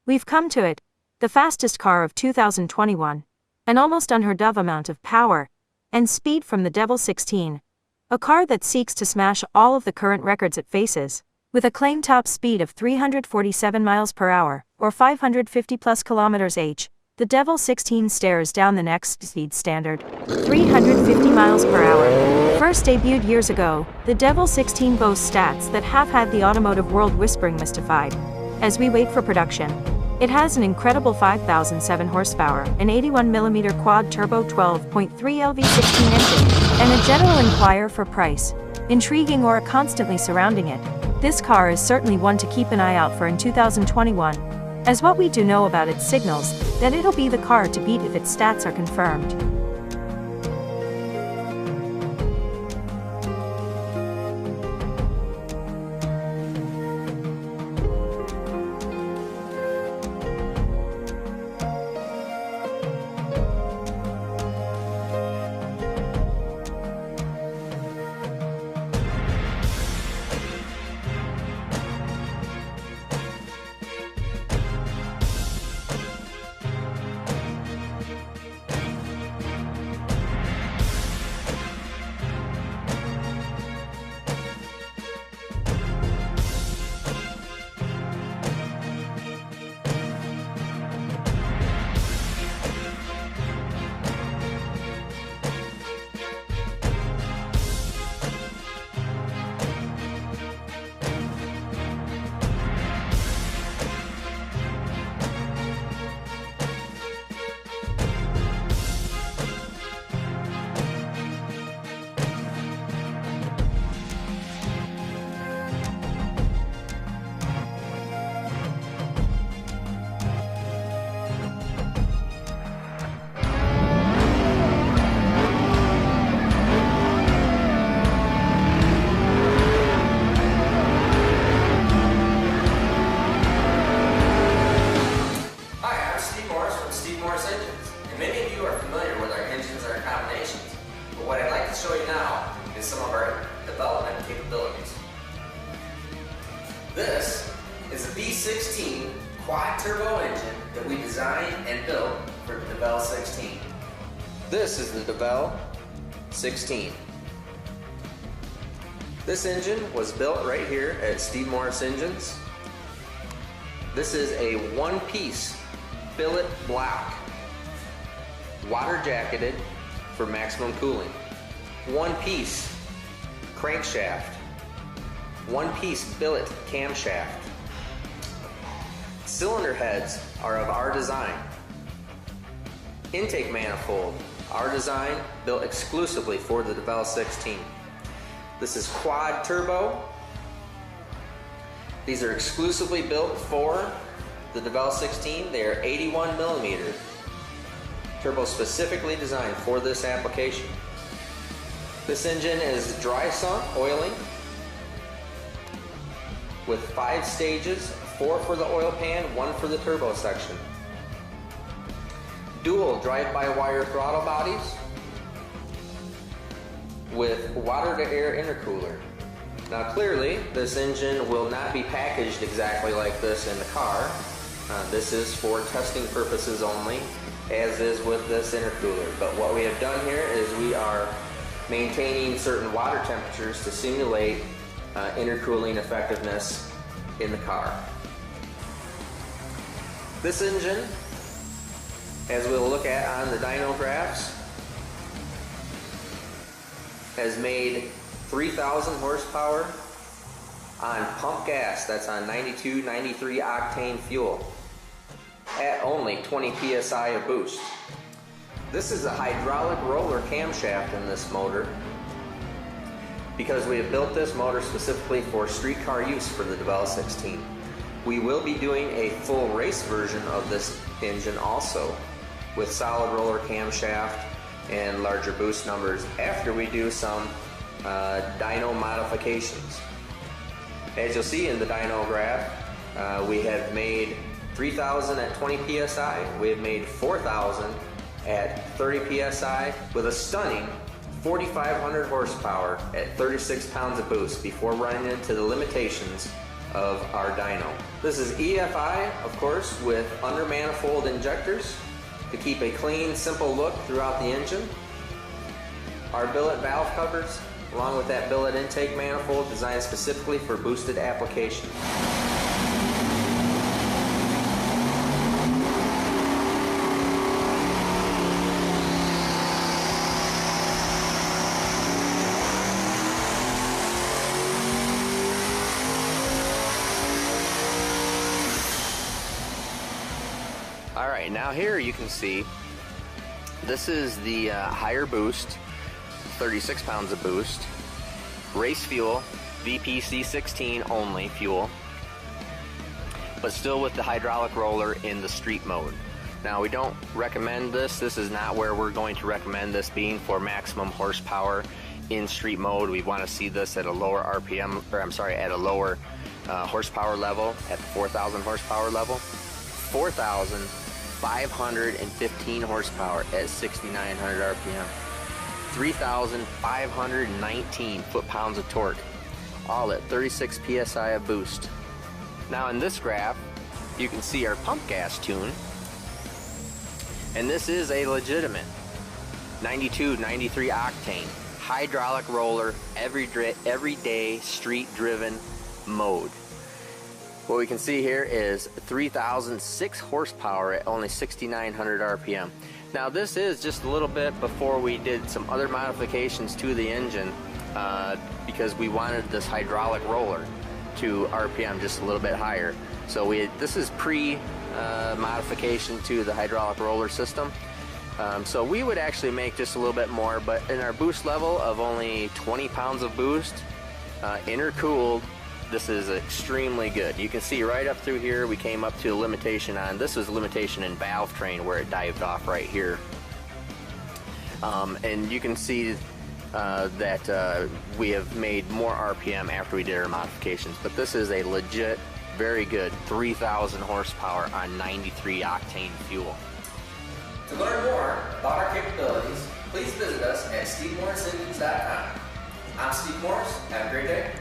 We've come to it, the fastest car of 2021, an almost unheard of amount of power and speed from the v16, a car that seeks to smash all of the current records it faces. With a claimed top speed of 347 miles per hour, or 550 plus kilometers/h, the v16 stares down the next speed standard, 350 miles per hour. First debuted years ago, the v16 boasts stats that have had the automotive world whispering mystified. As we wait for production, it has an incredible 5,007 horsepower, an 81mm quad-turbo 12.3 v16 engine, and a general inquire for price, intriguing or constantly surrounding it. This car is certainly one to keep an eye out for in 2021, as what we do know about it signals that it'll be the car to beat if its stats are confirmed. What I'd like to show you now is some of our development capabilities. This is a v16 quad turbo engine that we designed and built for the v16. This is the v16. This engine was built right here at Steve Morris Engines. This is a one-piece billet block, water jacketed for maximum cooling. One-piece crankshaft, one-piece billet camshaft. Cylinder heads are of our design. Intake manifold, our design, built exclusively for the v16. This is quad turbo. These are exclusively built for the v16. They are 81mm. Turbo specifically designed for this application. This engine is dry sump oiling with 5 stages, 4 for the oil pan, 1 for the turbo section. Dual drive-by-wire throttle bodies with water-to-air intercooler. Now clearly, this engine will not be packaged exactly like this in the car. This is for testing purposes only, as is with this intercooler. But what we have done here is we are maintaining certain water temperatures to simulate intercooling effectiveness in the car. This engine, as we'll look at on the dyno graphs, has made 3,000 horsepower on pump gas. That's on 92, 93 octane fuel at only 20 psi of boost. This is a hydraulic roller camshaft in this motor because we have built this motor specifically for street car use for the v16. We will be doing a full race version of this engine also with solid roller camshaft and larger boost numbers after we do some dyno modifications. As you'll see in the dyno graph, we have made 3,000 at 20 psi, we have made 4,000 at 30 psi with a stunning 4,500 horsepower at 36 pounds of boost before running into the limitations of our dyno. This is EFI, of course, with under manifold injectors to keep a clean, simple look throughout the engine. Our billet valve covers, along with that billet intake manifold designed specifically for boosted application. Alright, now here you can see this is the higher boost, 36 pounds of boost, race fuel, v16 only fuel, but still with the hydraulic roller in the street mode. Now we don't recommend this. This is not where we're going to recommend this being for maximum horsepower in street mode. We want to see this at a lower RPM, or I'm sorry, at a lower horsepower level, at the 4,000 horsepower level. 4,515 horsepower at 6,900 RPM. 3,519 foot-pounds of torque, all at 36 PSI of boost. Now in this graph, you can see our pump gas tune, and this is a legitimate 92, 93 octane hydraulic roller, everyday street-driven mode. What we can see here is 3,006 horsepower at only 6,900 RPM. Now this is just a little bit before we did some other modifications to the engine because we wanted this hydraulic roller to RPM just a little bit higher. So this is pre-modification to the hydraulic roller system. So we would actually make just a little bit more, but in our boost level of only 20 pounds of boost, intercooled, this is extremely good. You can see right up through here we came up to a limitation on, this was a limitation in valve train where it dived off right here. And you can see that we have made more RPM after we did our modifications, but this is a legit, very good 3,000 horsepower on 93 octane fuel. To learn more about our capabilities, please visit us at SteveMorrisEngines.com. I'm Steve Morris. Have a great day.